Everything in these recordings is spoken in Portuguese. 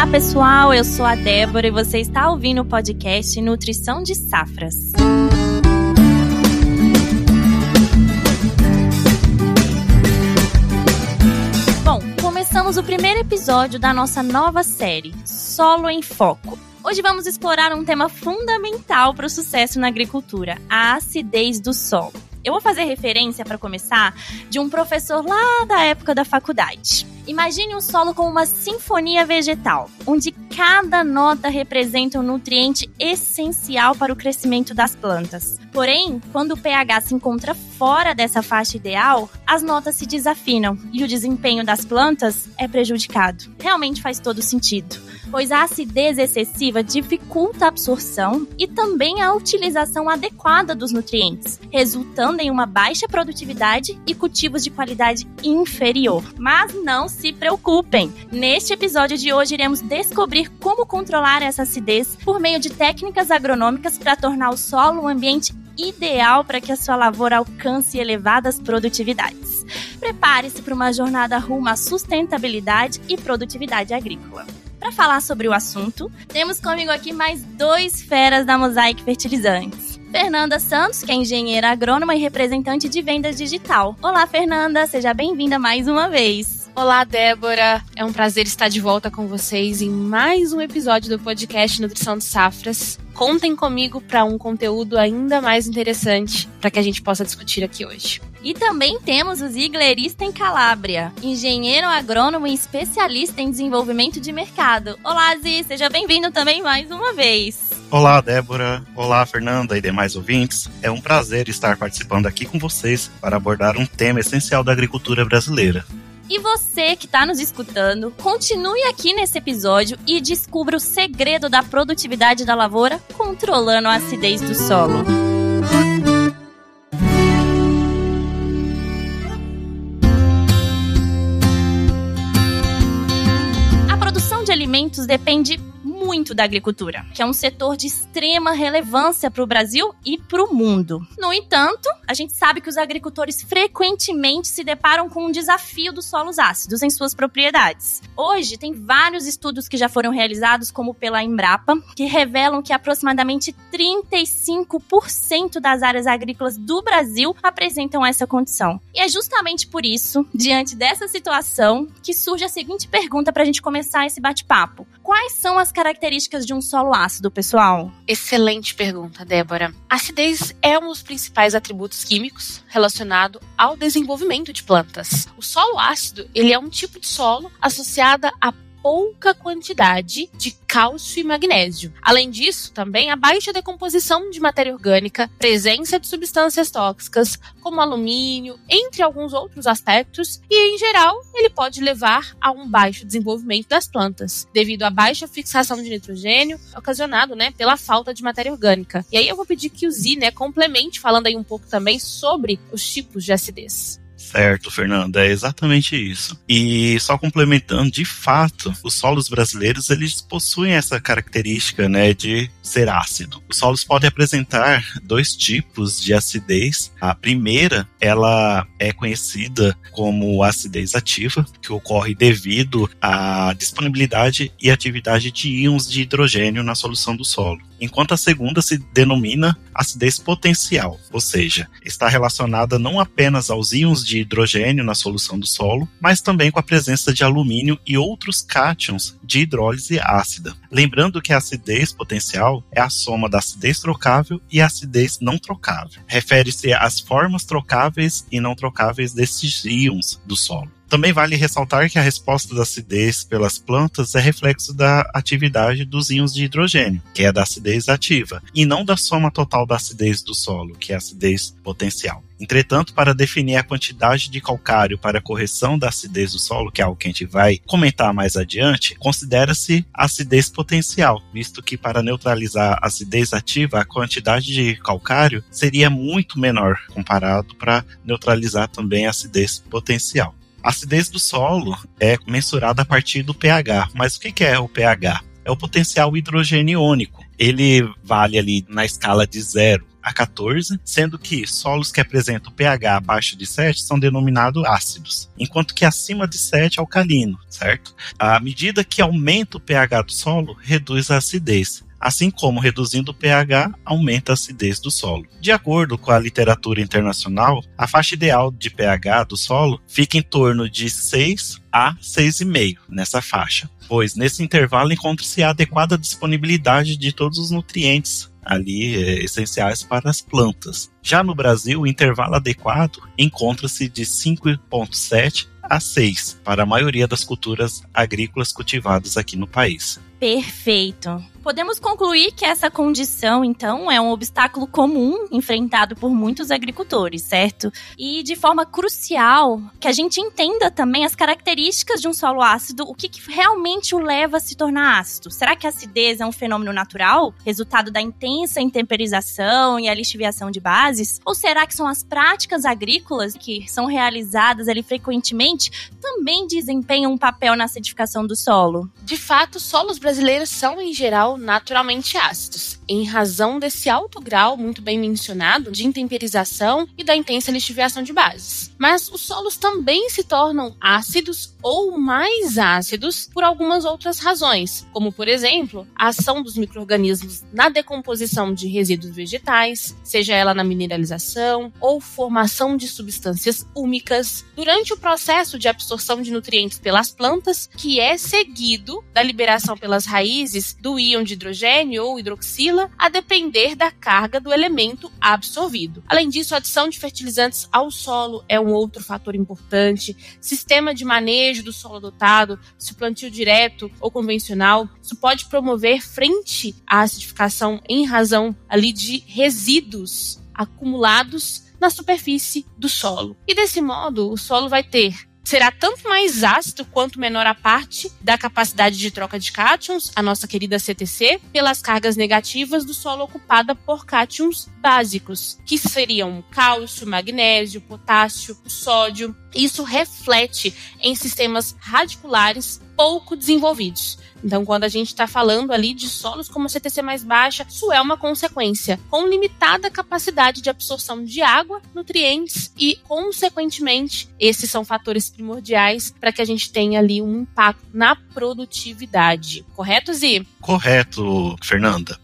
Olá pessoal, eu sou a Débora e você está ouvindo o podcast Nutrição de Safras. Bom, começamos o primeiro episódio da nossa nova série, Solo em Foco. Hoje vamos explorar um tema fundamental para o sucesso na agricultura, a acidez do solo. Eu vou fazer referência, para começar, de um professor lá da época da faculdade. Imagine um solo como uma sinfonia vegetal, onde cada nota representa um nutriente essencial para o crescimento das plantas. Porém, quando o pH se encontra fora dessa faixa ideal, as notas se desafinam e o desempenho das plantas é prejudicado. Realmente faz todo sentido, pois a acidez excessiva dificulta a absorção e também a utilização adequada dos nutrientes, resultando em uma baixa produtividade e cultivos de qualidade inferior. Mas não se preocupem! Neste episódio de hoje iremos descobrir como controlar essa acidez por meio de técnicas agronômicas para tornar o solo um ambiente ideal para que a sua lavoura alcance elevadas produtividades. Prepare-se para uma jornada rumo à sustentabilidade e produtividade agrícola. Para falar sobre o assunto, temos comigo aqui mais 2 feras da Mosaic Fertilizantes. Fernanda Santos, que é engenheira agrônoma e representante de vendas digital. Olá, Fernanda, seja bem-vinda mais uma vez. Olá, Débora. É um prazer estar de volta com vocês em mais um episódio do podcast Nutrição de Safras. Contem comigo para um conteúdo ainda mais interessante para que a gente possa discutir aqui hoje. E também temos o Ziegler em Calábria, engenheiro agrônomo e especialista em desenvolvimento de mercado. Olá, Zi, seja bem-vindo também mais uma vez. Olá, Débora. Olá, Fernanda e demais ouvintes. É um prazer estar participando aqui com vocês para abordar um tema essencial da agricultura brasileira. E você que está nos escutando, continue aqui nesse episódio e descubra o segredo da produtividade da lavoura controlando a acidez do solo. A produção de alimentos depende muito da agricultura, que é um setor de extrema relevância para o Brasil e para o mundo. No entanto, a gente sabe que os agricultores frequentemente se deparam com um desafio dos solos ácidos em suas propriedades. Hoje, tem vários estudos que já foram realizados, como pela Embrapa, que revelam que aproximadamente 35% das áreas agrícolas do Brasil apresentam essa condição. E é justamente por isso, diante dessa situação, que surge a seguinte pergunta para a gente começar esse bate-papo. Quais são as características de um solo ácido, pessoal? Excelente pergunta, Débora. A acidez é um dos principais atributos químicos relacionado ao desenvolvimento de plantas. O solo ácido, ele é um tipo de solo associado a pouca quantidade de cálcio e magnésio. Além disso, também a baixa decomposição de matéria orgânica, presença de substâncias tóxicas, como alumínio, entre alguns outros aspectos, e, em geral, ele pode levar a um baixo desenvolvimento das plantas, devido à baixa fixação de nitrogênio, ocasionado, pela falta de matéria orgânica. E aí eu vou pedir que o Zi, complemente, falando aí um pouco também sobre os tipos de acidez. Certo, Fernanda, é exatamente isso. E só complementando, de fato, os solos brasileiros, eles possuem essa característica, de ser ácido. Os solos podem apresentar 2 tipos de acidez. A primeira, ela é conhecida como acidez ativa, que ocorre devido à disponibilidade e atividade de íons de hidrogênio na solução do solo. Enquanto a segunda se denomina acidez potencial, ou seja, está relacionada não apenas aos íons de hidrogênio na solução do solo, mas também com a presença de alumínio e outros cátions de hidrólise ácida. Lembrando que a acidez potencial é a soma da acidez trocável e a acidez não trocável. Refere-se às formas trocáveis e não trocáveis desses íons do solo. Também vale ressaltar que a resposta da acidez pelas plantas é reflexo da atividade dos íons de hidrogênio, que é da acidez ativa, e não da soma total da acidez do solo, que é a acidez potencial. Entretanto, para definir a quantidade de calcário para a correção da acidez do solo, que é algo que a gente vai comentar mais adiante, considera-se acidez potencial, visto que para neutralizar a acidez ativa, a quantidade de calcário seria muito menor comparado para neutralizar também a acidez potencial. A acidez do solo é mensurada a partir do pH, mas o que é o pH? É o potencial hidrogênio iônico. Ele vale ali na escala de 0 a 14, sendo que solos que apresentam pH abaixo de 7 são denominados ácidos, enquanto que acima de 7 alcalino, certo? À medida que aumenta o pH do solo, reduz a acidez. Assim como reduzindo o pH, aumenta a acidez do solo. De acordo com a literatura internacional, a faixa ideal de pH do solo fica em torno de 6 a 6,5 nessa faixa, pois nesse intervalo encontra-se a adequada disponibilidade de todos os nutrientes ali essenciais para as plantas. Já no Brasil, o intervalo adequado encontra-se de 5,7 a 6 para a maioria das culturas agrícolas cultivadas aqui no país. Perfeito. Podemos concluir que essa condição, então, é um obstáculo comum enfrentado por muitos agricultores, certo? E de forma crucial, que a gente entenda também as características de um solo ácido, o que realmente o leva a se tornar ácido. Será que a acidez é um fenômeno natural, resultado da intensa intemperização e a lixiviação de bases? Ou será que são as práticas agrícolas que são realizadas ali frequentemente também desempenham um papel na acidificação do solo? De fato, solos brasileiros são, em geral, naturalmente ácidos, em razão desse alto grau, muito bem mencionado, de intemperização e da intensa lixiviação de bases. Mas os solos também se tornam ácidos ou mais ácidos por algumas outras razões, como, por exemplo, a ação dos micro-organismos na decomposição de resíduos vegetais, seja ela na mineralização ou formação de substâncias úmicas, durante o processo de absorção de nutrientes pelas plantas, que é seguido da liberação pelas raízes do íon de hidrogênio ou hidroxila, a depender da carga do elemento absorvido. Além disso, a adição de fertilizantes ao solo é um outro fator importante. Sistema de manejo do solo adotado, se plantio direto ou convencional, isso pode promover frente à acidificação em razão ali de resíduos acumulados na superfície do solo. E desse modo, o solo será tanto mais ácido quanto menor a parte da capacidade de troca de cátions, a nossa querida CTC, pelas cargas negativas do solo ocupada por cátions básicos, que seriam cálcio, magnésio, potássio, sódio. Isso reflete em sistemas radiculares pouco desenvolvidos. Então, quando a gente está falando ali de solos com uma CTC mais baixa, isso é uma consequência, com limitada capacidade de absorção de água, nutrientes e, consequentemente, esses são fatores primordiais para que a gente tenha ali um impacto na produtividade. Correto, Zi? Correto, Fernanda.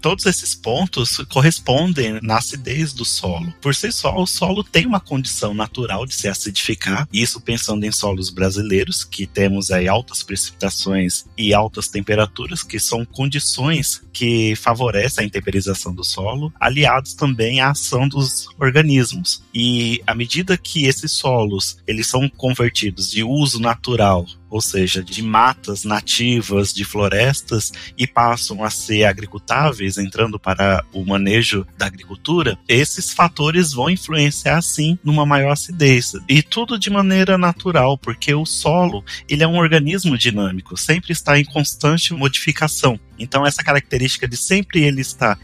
Todos esses pontos correspondem na acidez do solo. Por si só, o solo tem uma condição natural de se acidificar, isso pensando em solos brasileiros, que temos aí altas precipitações e altas temperaturas, que são condições que favorecem a intemperização do solo, aliados também à ação dos organismos. E à medida que esses solos eles são convertidos de uso natural, ou seja, de matas nativas, de florestas, e passam a ser agricultáveis, entrando para o manejo da agricultura, esses fatores vão influenciar, sim, numa maior acidez. E tudo de maneira natural, porque o solo ele é um organismo dinâmico, sempre está em constante modificação. Então, essa característica de sempre ele estar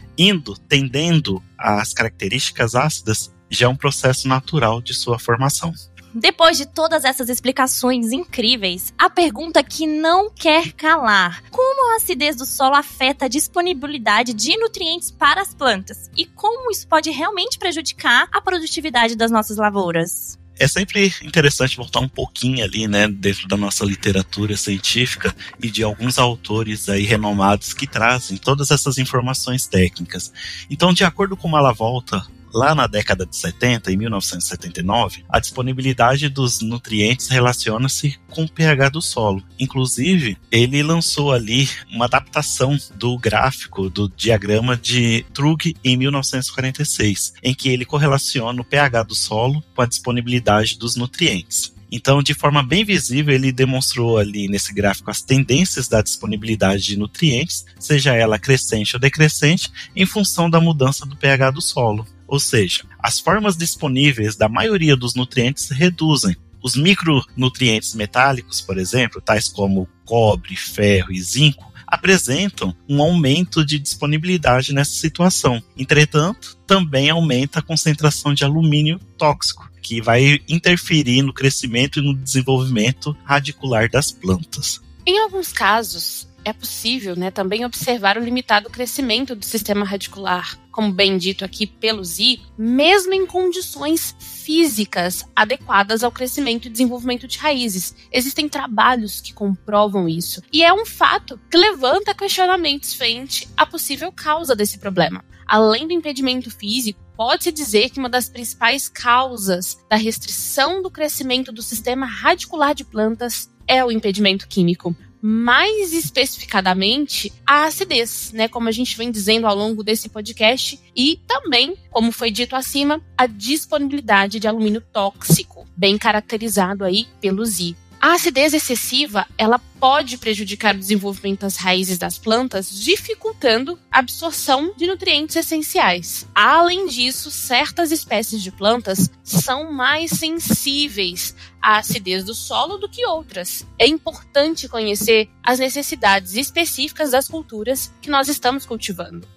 tendendo às características ácidas, já é um processo natural de sua formação. Depois de todas essas explicações incríveis, a pergunta que não quer calar: como a acidez do solo afeta a disponibilidade de nutrientes para as plantas? E como isso pode realmente prejudicar a produtividade das nossas lavouras? É sempre interessante voltar um pouquinho ali, né, dentro da nossa literatura científica e de alguns autores aí renomados que trazem todas essas informações técnicas. Então, de acordo com Malavolta, lá na década de 70, em 1979, a disponibilidade dos nutrientes relaciona-se com o pH do solo. Inclusive, ele lançou ali uma adaptação do gráfico do diagrama de Trug em 1946, em que ele correlaciona o pH do solo com a disponibilidade dos nutrientes. Então, de forma bem visível, ele demonstrou ali nesse gráfico as tendências da disponibilidade de nutrientes, seja ela crescente ou decrescente, em função da mudança do pH do solo. Ou seja, as formas disponíveis da maioria dos nutrientes reduzem. Os micronutrientes metálicos, por exemplo, tais como cobre, ferro e zinco, apresentam um aumento de disponibilidade nessa situação. Entretanto, também aumenta a concentração de alumínio tóxico, que vai interferir no crescimento e no desenvolvimento radicular das plantas. Em alguns casos, é possível, também observar o limitado crescimento do sistema radicular, como bem dito aqui pelo Zi, mesmo em condições físicas adequadas ao crescimento e desenvolvimento de raízes. Existem trabalhos que comprovam isso. E é um fato que levanta questionamentos frente à possível causa desse problema. Além do impedimento físico, pode-se dizer que uma das principais causas da restrição do crescimento do sistema radicular de plantas é o impedimento químico. Mais especificadamente, a acidez, como a gente vem dizendo ao longo desse podcast, e também, como foi dito acima, a disponibilidade de alumínio tóxico, bem caracterizado aí pelo Zi. A acidez excessiva, ela pode prejudicar o desenvolvimento das raízes das plantas, dificultando a absorção de nutrientes essenciais. Além disso, certas espécies de plantas são mais sensíveis à acidez do solo do que outras. É importante conhecer as necessidades específicas das culturas que nós estamos cultivando.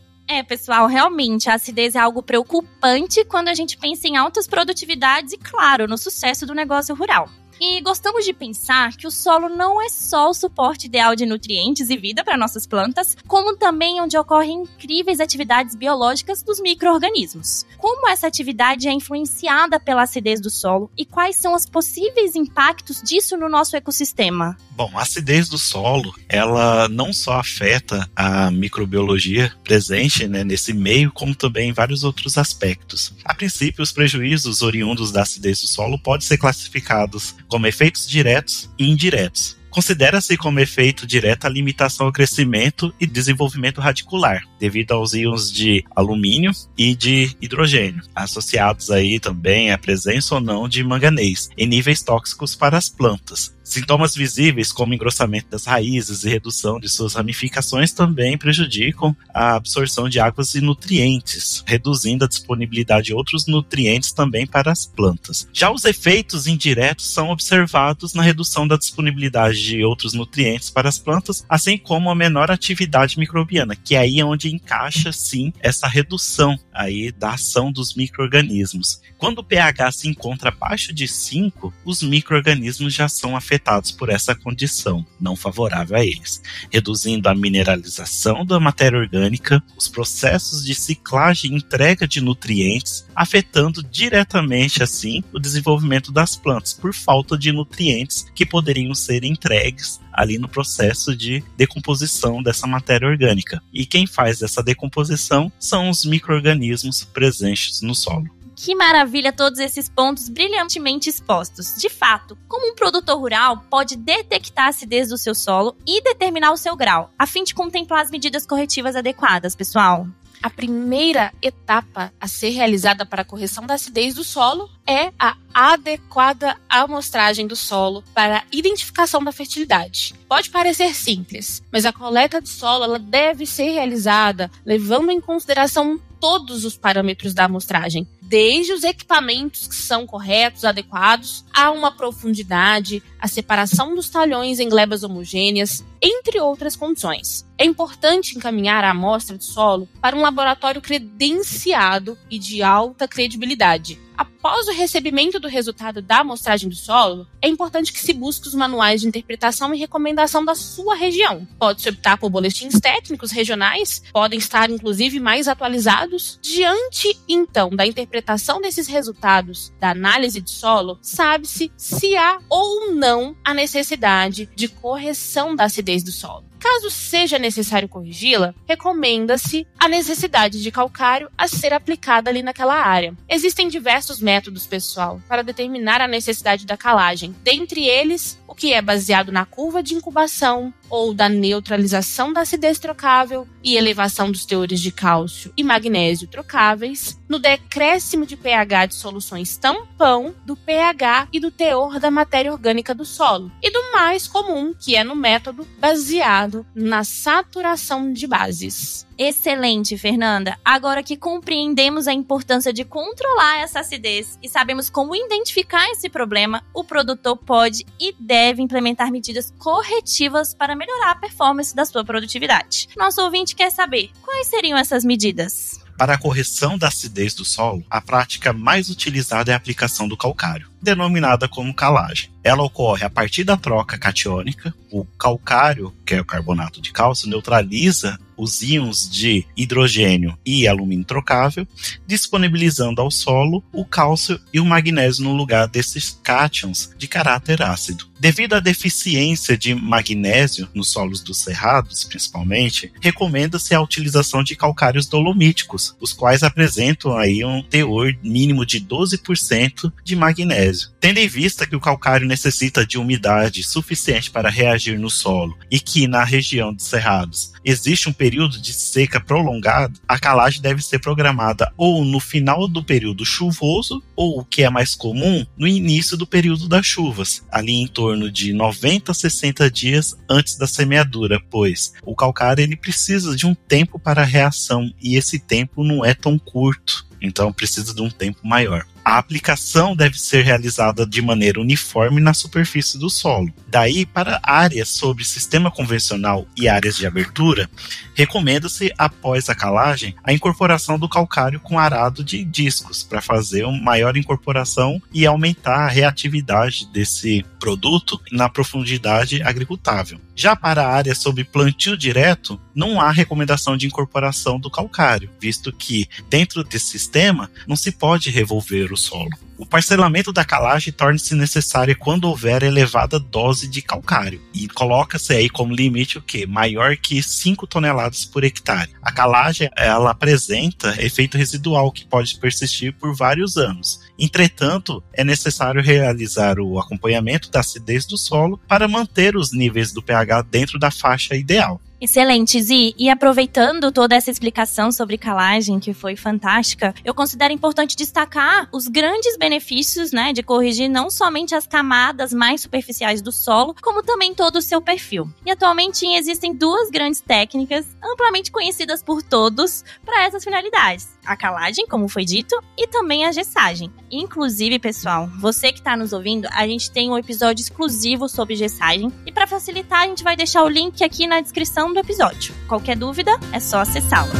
Pessoal, realmente, a acidez é algo preocupante quando a gente pensa em altas produtividades e, claro, no sucesso do negócio rural. E gostamos de pensar que o solo não é só o suporte ideal de nutrientes e vida para nossas plantas, como também onde ocorrem incríveis atividades biológicas dos micro-organismos. Como essa atividade é influenciada pela acidez do solo e quais são os possíveis impactos disso no nosso ecossistema? Bom, a acidez do solo, ela não só afeta a microbiologia presente nesse meio, como também em vários outros aspectos. A princípio, os prejuízos oriundos da acidez do solo podem ser classificados como efeitos diretos e indiretos. Considera-se como efeito direto a limitação ao crescimento e desenvolvimento radicular, devido aos íons de alumínio e de hidrogênio, associados aí também à presença ou não de manganês, em níveis tóxicos para as plantas. Sintomas visíveis como engrossamento das raízes e redução de suas ramificações também prejudicam a absorção de águas e nutrientes, reduzindo a disponibilidade de outros nutrientes também para as plantas. Já os efeitos indiretos são observados na redução da disponibilidade de outros nutrientes para as plantas, assim como a menor atividade microbiana, que aí é onde encaixa sim essa redução aí da ação dos micro-organismos. Quando o pH se encontra abaixo de 5, os micro-organismos já são afetados por essa condição não favorável a eles, reduzindo a mineralização da matéria orgânica, os processos de ciclagem e entrega de nutrientes, afetando diretamente assim o desenvolvimento das plantas por falta de nutrientes que poderiam ser entregues ali no processo de decomposição dessa matéria orgânica. E quem faz essa decomposição são os micro-organismos presentes no solo. Que maravilha todos esses pontos brilhantemente expostos. De fato, como um produtor rural pode detectar a acidez do seu solo e determinar o seu grau, a fim de contemplar as medidas corretivas adequadas, pessoal? A primeira etapa a ser realizada para a correção da acidez do solo é a adequada amostragem do solo para a identificação da fertilidade. Pode parecer simples, mas a coleta de solo ela deve ser realizada levando em consideração todos os parâmetros da amostragem, desde os equipamentos que são corretos, adequados, a uma profundidade, a separação dos talhões em glebas homogêneas, entre outras condições. É importante encaminhar a amostra de solo para um laboratório credenciado e de alta credibilidade. Após o recebimento do resultado da amostragem do solo, é importante que se busque os manuais de interpretação e recomendação da sua região. Pode-se optar por boletins técnicos regionais, podem estar inclusive mais atualizados. Diante, então, da interpretação desses resultados da análise de solo, sabe-se se há ou não a necessidade de correção da acidez do solo. Caso seja necessário corrigi-la, recomenda-se a necessidade de calcário a ser aplicada ali naquela área. Existem diversos métodos, pessoal, para determinar a necessidade da calagem. Dentre eles, o que é baseado na curva de incubação ou da neutralização da acidez trocável e elevação dos teores de cálcio e magnésio trocáveis, no decréscimo de pH de soluções tampão, do pH e do teor da matéria orgânica do solo, e do mais comum, que é no método baseado na saturação de bases. Excelente, Fernanda. Agora que compreendemos a importância de controlar essa acidez e sabemos como identificar esse problema, o produtor pode e deve implementar medidas corretivas para melhorar a performance da sua produtividade. Nosso ouvinte quer saber quais seriam essas medidas. Para a correção da acidez do solo, a prática mais utilizada é a aplicação do calcário, denominada como calagem. Ela ocorre a partir da troca catiônica. O calcário, que é o carbonato de cálcio, neutraliza os íons de hidrogênio e alumínio trocável, disponibilizando ao solo o cálcio e o magnésio no lugar desses cátions de caráter ácido. Devido à deficiência de magnésio nos solos dos cerrados, principalmente, recomenda-se a utilização de calcários dolomíticos, os quais apresentam aí um teor mínimo de 12% de magnésio. Tendo em vista que o calcário necessita de umidade suficiente para reagir no solo e que na região dos cerrados existe um período de seca prolongado, a calagem deve ser programada ou no final do período chuvoso ou, o que é mais comum, no início do período das chuvas, ali em torno de 90 a 60 dias antes da semeadura, pois o calcário ele precisa de um tempo para a reação e esse tempo não é tão curto, então precisa de um tempo maior. A aplicação deve ser realizada de maneira uniforme na superfície do solo. Daí, para áreas sobre sistema convencional e áreas de abertura, recomenda-se, após a calagem, a incorporação do calcário com arado de discos, para fazer uma maior incorporação e aumentar a reatividade desse produto na profundidade agricultável. Já para áreas sob plantio direto, não há recomendação de incorporação do calcário, visto que, dentro desse sistema, não se pode revolver o solo. O parcelamento da calagem torna-se necessário quando houver elevada dose de calcário, e coloca-se aí como limite o quê? Maior que 5 toneladas por hectare. A calagem, ela apresenta efeito residual que pode persistir por vários anos. Entretanto, é necessário realizar o acompanhamento da acidez do solo para manter os níveis do pH dentro da faixa ideal. Excelente, Zi. E aproveitando toda essa explicação sobre calagem, que foi fantástica, eu considero importante destacar os grandes benefícios, né, de corrigir não somente as camadas mais superficiais do solo, como também todo o seu perfil. E atualmente existem duas grandes técnicas, amplamente conhecidas por todos, para essas finalidades. A calagem, como foi dito, e também a gessagem. Inclusive, pessoal, você que está nos ouvindo, a gente tem um episódio exclusivo sobre gessagem, e para facilitar, a gente vai deixar o link aqui na descrição do episódio. Qualquer dúvida, é só acessá-la.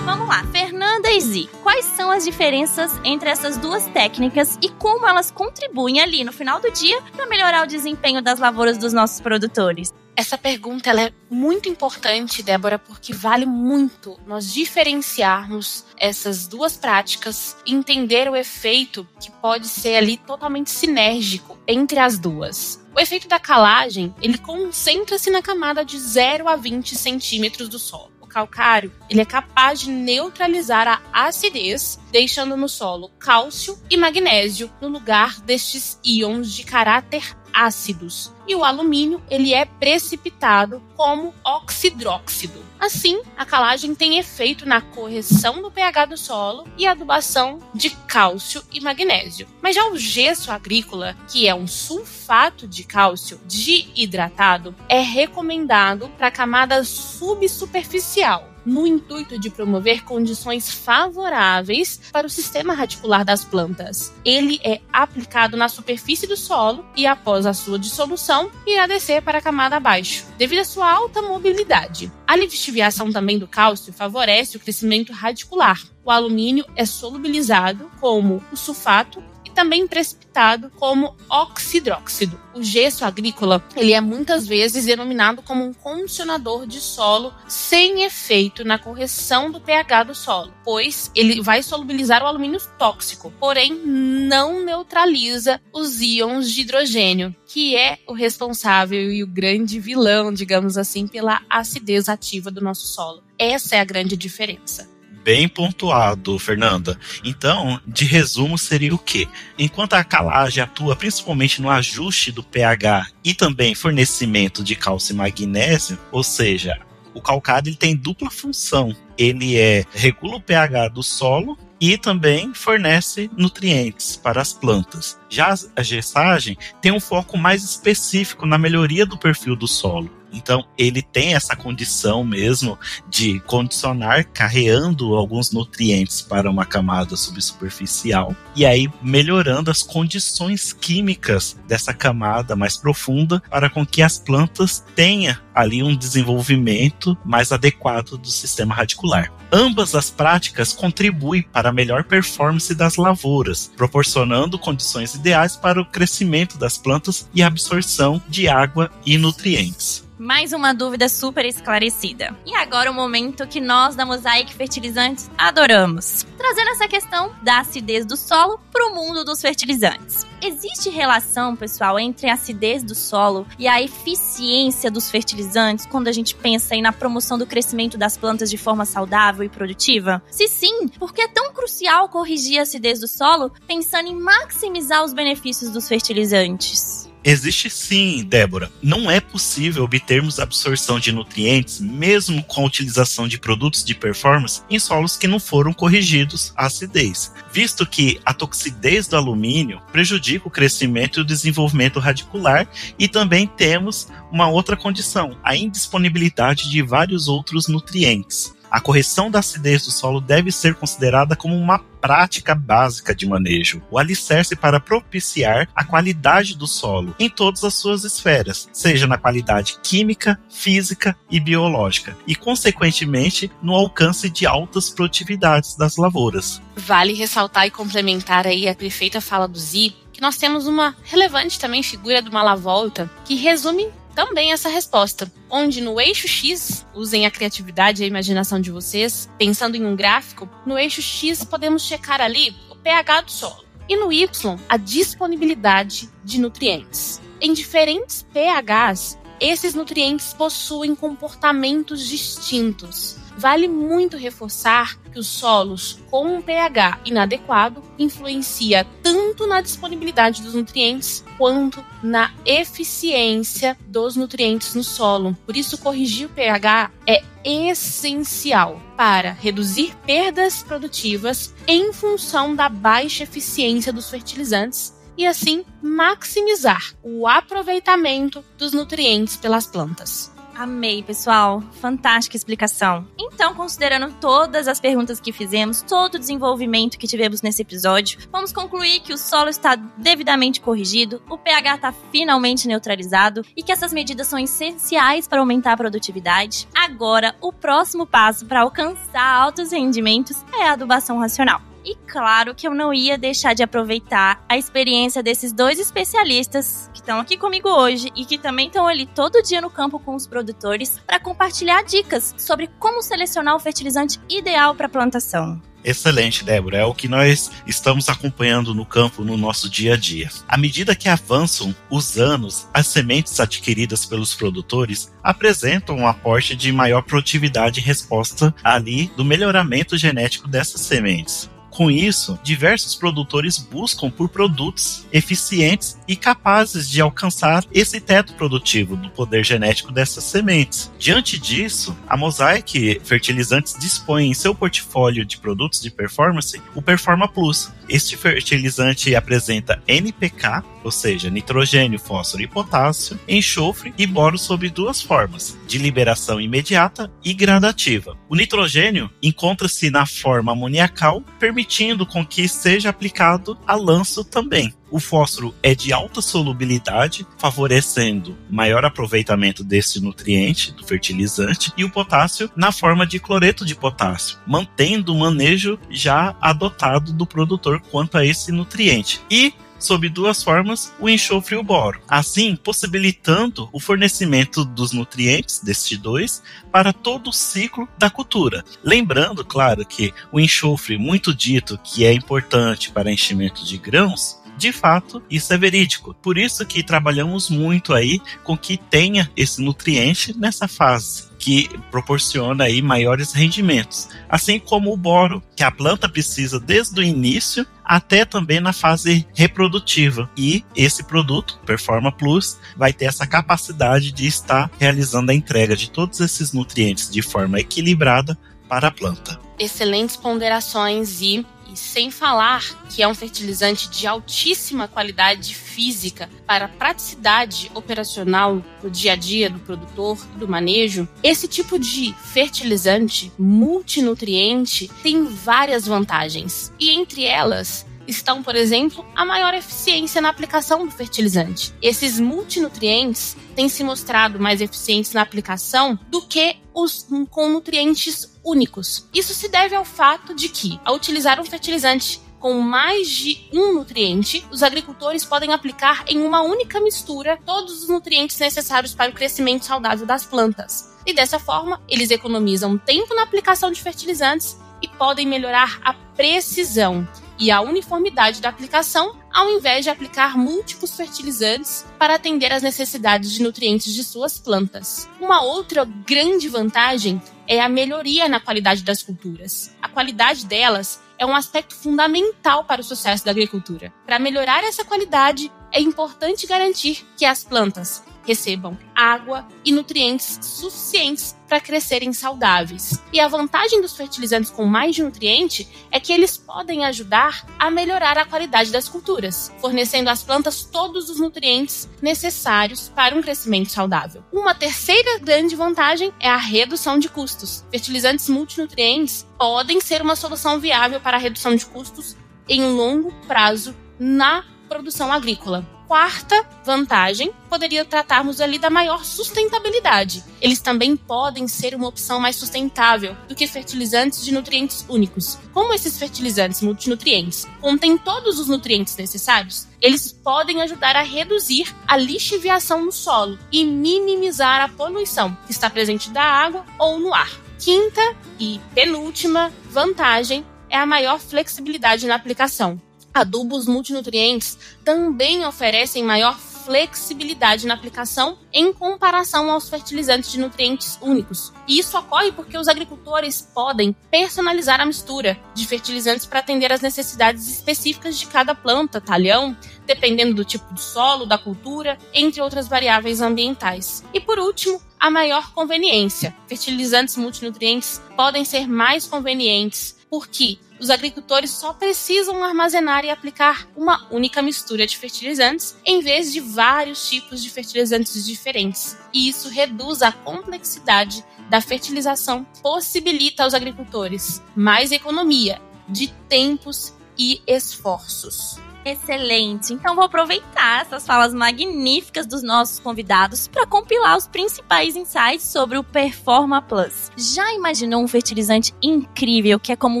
Vamos lá, Fernanda e Zi, quais são as diferenças entre essas duas técnicas e como elas contribuem ali no final do dia para melhorar o desempenho das lavouras dos nossos produtores? Essa pergunta ela é muito importante, Débora, porque vale muito nós diferenciarmos essas duas práticas e entender o efeito que pode ser ali totalmente sinérgico entre as duas. O efeito da calagem, ele concentra-se na camada de 0 a 20 centímetros do solo. O calcário, ele é capaz de neutralizar a acidez, deixando no solo cálcio e magnésio no lugar destes íons de caráter ácidos. E o alumínio, ele é precipitado como oxidróxido. Assim, a calagem tem efeito na correção do pH do solo e adubação de cálcio e magnésio. Mas já o gesso agrícola, que é um sulfato de cálcio desidratado, é recomendado para a camada subsuperficial, no intuito de promover condições favoráveis para o sistema radicular das plantas. Ele é aplicado na superfície do solo e, após a sua dissolução, irá descer para a camada abaixo, devido à sua alta mobilidade. A lixiviação também do cálcio favorece o crescimento radicular. O alumínio é solubilizado como o sulfato e também precipitado como oxidróxido. O gesso agrícola, ele é muitas vezes denominado como um condicionador de solo sem efeito na correção do pH do solo, pois ele vai solubilizar o alumínio tóxico, porém não neutraliza os íons de hidrogênio, que é o responsável e o grande vilão, digamos assim, pela acidez ativa do nosso solo. Essa é a grande diferença. Bem pontuado, Fernanda. Então, de resumo, seria o quê? Enquanto a calagem atua principalmente no ajuste do pH e também fornecimento de cálcio e magnésio, ou seja, o calcário ele tem dupla função. Ele regula o pH do solo e também fornece nutrientes para as plantas. Já a gessagem tem um foco mais específico na melhoria do perfil do solo, Então, ele tem essa condição mesmo de condicionar, carreando alguns nutrientes para uma camada subsuperficial e aí melhorando as condições químicas dessa camada mais profunda para com que as plantas tenham ali um desenvolvimento mais adequado do sistema radicular. Ambas as práticas contribuem para a melhor performance das lavouras, proporcionando condições ideais para o crescimento das plantas e absorção de água e nutrientes. Mais uma dúvida super esclarecida. E agora o momento que nós da Mosaic Fertilizantes adoramos. Trazendo essa questão da acidez do solo para o mundo dos fertilizantes. Existe relação, pessoal, entre a acidez do solo e a eficiência dos fertilizantes quando a gente pensa aí na promoção do crescimento das plantas de forma saudável e produtiva? Se sim, por que é tão crucial corrigir a acidez do solo pensando em maximizar os benefícios dos fertilizantes? Existe sim, Débora. Não é possível obtermos absorção de nutrientes, mesmo com a utilização de produtos de performance, em solos que não foram corrigidos à acidez, visto que a toxidez do alumínio prejudica o crescimento e o desenvolvimento radicular, e também temos uma outra condição, a indisponibilidade de vários outros nutrientes. A correção da acidez do solo deve ser considerada como uma prática básica de manejo, o alicerce para propiciar a qualidade do solo em todas as suas esferas, seja na qualidade química, física e biológica, e consequentemente no alcance de altas produtividades das lavouras. Vale ressaltar e complementar aí a perfeita fala do Zi, que nós temos uma relevante também figura do Malavolta, que resume também essa resposta, onde no eixo X, usem a criatividade e a imaginação de vocês, pensando em um gráfico, no eixo X podemos checar ali o pH do solo, e no Y, a disponibilidade de nutrientes. Em diferentes pHs, esses nutrientes possuem comportamentos distintos. Vale muito reforçar que os solos com um pH inadequado influencia tanto na disponibilidade dos nutrientes quanto na eficiência dos nutrientes no solo. Por isso, corrigir o pH é essencial para reduzir perdas produtivas em função da baixa eficiência dos fertilizantes e, assim, maximizar o aproveitamento dos nutrientes pelas plantas. Amei, pessoal. Fantástica explicação. Então, considerando todas as perguntas que fizemos, todo o desenvolvimento que tivemos nesse episódio, vamos concluir que o solo está devidamente corrigido, o pH está finalmente neutralizado e que essas medidas são essenciais para aumentar a produtividade. Agora, o próximo passo para alcançar altos rendimentos é a adubação racional. E claro que eu não ia deixar de aproveitar a experiência desses dois especialistas que estão aqui comigo hoje e que também estão ali todo dia no campo com os produtores para compartilhar dicas sobre como selecionar o fertilizante ideal para a plantação. Excelente, Débora. É o que nós estamos acompanhando no campo no nosso dia a dia. À medida que avançam os anos, as sementes adquiridas pelos produtores apresentam um aporte de maior produtividade em resposta ali do melhoramento genético dessas sementes. Com isso, diversos produtores buscam por produtos eficientes e capazes de alcançar esse teto produtivo do poder genético dessas sementes. Diante disso, a Mosaic Fertilizantes dispõe em seu portfólio de produtos de performance o Performa Plus. Este fertilizante apresenta NPK, ou seja, nitrogênio, fósforo e potássio, enxofre e boro sob duas formas, de liberação imediata e gradativa. O nitrogênio encontra-se na forma amoniacal, permitindo com que seja aplicado a lanço também. O fósforo é de alta solubilidade, favorecendo maior aproveitamento desse nutriente, do fertilizante, e o potássio na forma de cloreto de potássio, mantendo o manejo já adotado do produtor quanto a esse nutriente. E sob duas formas, o enxofre e o boro, assim possibilitando o fornecimento dos nutrientes destes dois para todo o ciclo da cultura. Lembrando, claro, que o enxofre, muito dito que é importante para enchimento de grãos, de fato, isso é verídico. Por isso que trabalhamos muito aí com que tenha esse nutriente nessa fase, que proporciona aí maiores rendimentos. Assim como o boro, que a planta precisa desde o início até também na fase reprodutiva. E esse produto, Performa Plus, vai ter essa capacidade de estar realizando a entrega de todos esses nutrientes de forma equilibrada para a planta. excelentes ponderações e sem falar que é um fertilizante de altíssima qualidade física para praticidade operacional no dia a dia do produtor e do manejo, esse tipo de fertilizante multinutriente tem várias vantagens. E entre elas estão, por exemplo, a maior eficiência na aplicação do fertilizante. Esses multinutrientes têm se mostrado mais eficientes na aplicação do que os com nutrientes únicos. Isso se deve ao fato de que, ao utilizar um fertilizante com mais de um nutriente, os agricultores podem aplicar em uma única mistura todos os nutrientes necessários para o crescimento saudável das plantas. E dessa forma, eles economizam tempo na aplicação de fertilizantes e podem melhorar a precisão e a uniformidade da aplicação, ao invés de aplicar múltiplos fertilizantes para atender às necessidades de nutrientes de suas plantas. Uma outra grande vantagem é a melhoria na qualidade das culturas. A qualidade delas é um aspecto fundamental para o sucesso da agricultura. Para melhorar essa qualidade, é importante garantir que as plantas recebam água e nutrientes suficientes para crescerem saudáveis. E a vantagem dos fertilizantes com mais de nutriente é que eles podem ajudar a melhorar a qualidade das culturas, fornecendo às plantas todos os nutrientes necessários para um crescimento saudável. Uma terceira grande vantagem é a redução de custos. Fertilizantes multinutrientes podem ser uma solução viável para a redução de custos em um longo prazo na produção agrícola. Quarta vantagem, poderia tratarmos ali da maior sustentabilidade. Eles também podem ser uma opção mais sustentável do que fertilizantes de nutrientes únicos. Como esses fertilizantes multinutrientes contêm todos os nutrientes necessários, eles podem ajudar a reduzir a lixiviação no solo e minimizar a poluição que está presente da água ou no ar. Quinta e penúltima vantagem é a maior flexibilidade na aplicação. Adubos multinutrientes também oferecem maior flexibilidade na aplicação em comparação aos fertilizantes de nutrientes únicos. E isso ocorre porque os agricultores podem personalizar a mistura de fertilizantes para atender às necessidades específicas de cada planta, talhão, dependendo do tipo de solo, da cultura, entre outras variáveis ambientais. E por último, a maior conveniência. Fertilizantes multinutrientes podem ser mais convenientes porque os agricultores só precisam armazenar e aplicar uma única mistura de fertilizantes em vez de vários tipos de fertilizantes diferentes. E isso reduz a complexidade da fertilização, possibilita aos agricultores mais economia de tempos e esforços. Excelente! Então vou aproveitar essas falas magníficas dos nossos convidados para compilar os principais insights sobre o Performa Plus. Já imaginou um fertilizante incrível que é como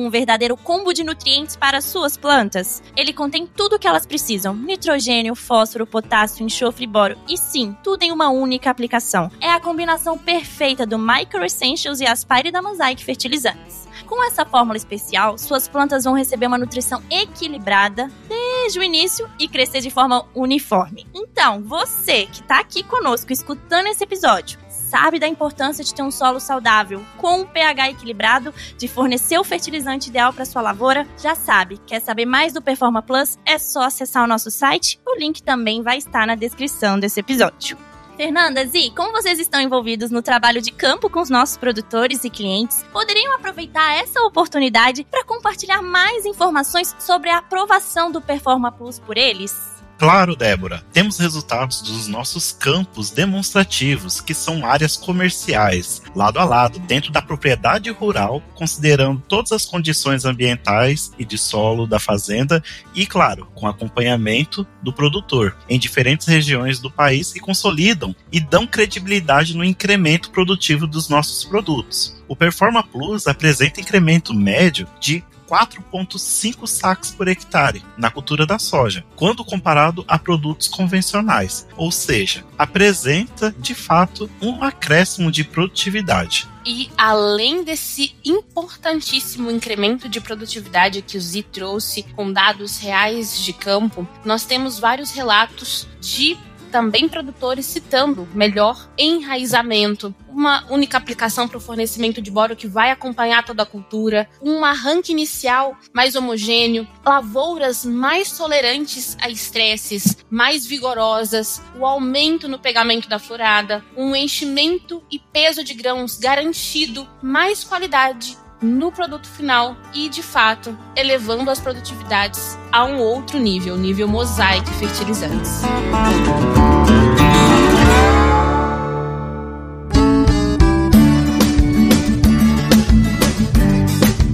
um verdadeiro combo de nutrientes para suas plantas? Ele contém tudo o que elas precisam: nitrogênio, fósforo, potássio, enxofre e boro. E sim, tudo em uma única aplicação. É a combinação perfeita do Micro Essentials e Aspire da Mosaic Fertilizantes. Com essa fórmula especial, suas plantas vão receber uma nutrição equilibrada desde o início e crescer de forma uniforme. Então, você que está aqui conosco escutando esse episódio, sabe da importância de ter um solo saudável, com um pH equilibrado, de fornecer o fertilizante ideal para sua lavoura? Já sabe, quer saber mais do Performa Plus? É só acessar o nosso site, o link também vai estar na descrição desse episódio. Fernanda, Zi, como vocês estão envolvidos no trabalho de campo com os nossos produtores e clientes, poderiam aproveitar essa oportunidade para compartilhar mais informações sobre a aprovação do Performa Plus por eles? Claro, Débora. Temos resultados dos nossos campos demonstrativos, que são áreas comerciais, lado a lado, dentro da propriedade rural, considerando todas as condições ambientais e de solo da fazenda e, claro, com acompanhamento do produtor, em diferentes regiões do país, que consolidam e dão credibilidade no incremento produtivo dos nossos produtos. O Performa Plus apresenta incremento médio de 4,5 sacos por hectare na cultura da soja, quando comparado a produtos convencionais, ou seja, apresenta de fato um acréscimo de produtividade. E além desse importantíssimo incremento de produtividade que o Zi trouxe com dados reais de campo, nós temos vários relatos de também produtores citando melhor enraizamento, uma única aplicação para o fornecimento de boro que vai acompanhar toda a cultura, um arranque inicial mais homogêneo, lavouras mais tolerantes a estresses, mais vigorosas, o aumento no pegamento da florada, um enchimento e peso de grãos garantido, mais qualidade, no produto final e, de fato, elevando as produtividades a um outro nível, o nível Mosaic Fertilizantes.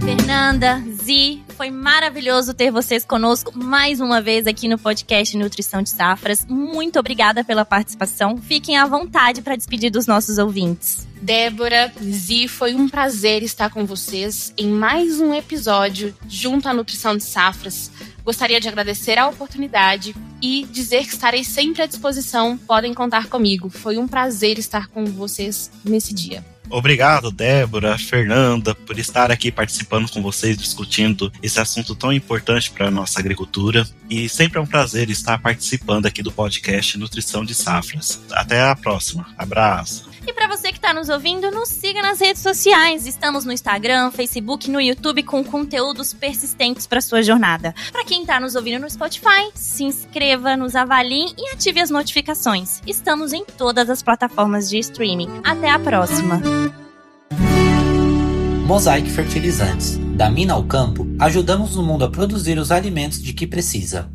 Fernanda, Zi, foi maravilhoso ter vocês conosco mais uma vez aqui no podcast Nutrição de Safras. Muito obrigada pela participação. Fiquem à vontade para despedir dos nossos ouvintes. Débora, Zi, foi um prazer estar com vocês em mais um episódio junto à Nutrição de Safras. Gostaria de agradecer a oportunidade e dizer que estarei sempre à disposição. Podem contar comigo. Foi um prazer estar com vocês nesse dia. Obrigado, Débora, Fernanda, por estar aqui participando com vocês, discutindo esse assunto tão importante para a nossa agricultura. E sempre é um prazer estar participando aqui do podcast Nutrição de Safras. Até a próxima. Abraço. E para você que está nos ouvindo, nos siga nas redes sociais. Estamos no Instagram, Facebook, no YouTube com conteúdos persistentes para sua jornada. Para quem está nos ouvindo no Spotify, se inscreva, nos avaliem e ative as notificações. Estamos em todas as plataformas de streaming. Até a próxima. Mosaic Fertilizantes. Da mina ao campo, ajudamos o mundo a produzir os alimentos de que precisa.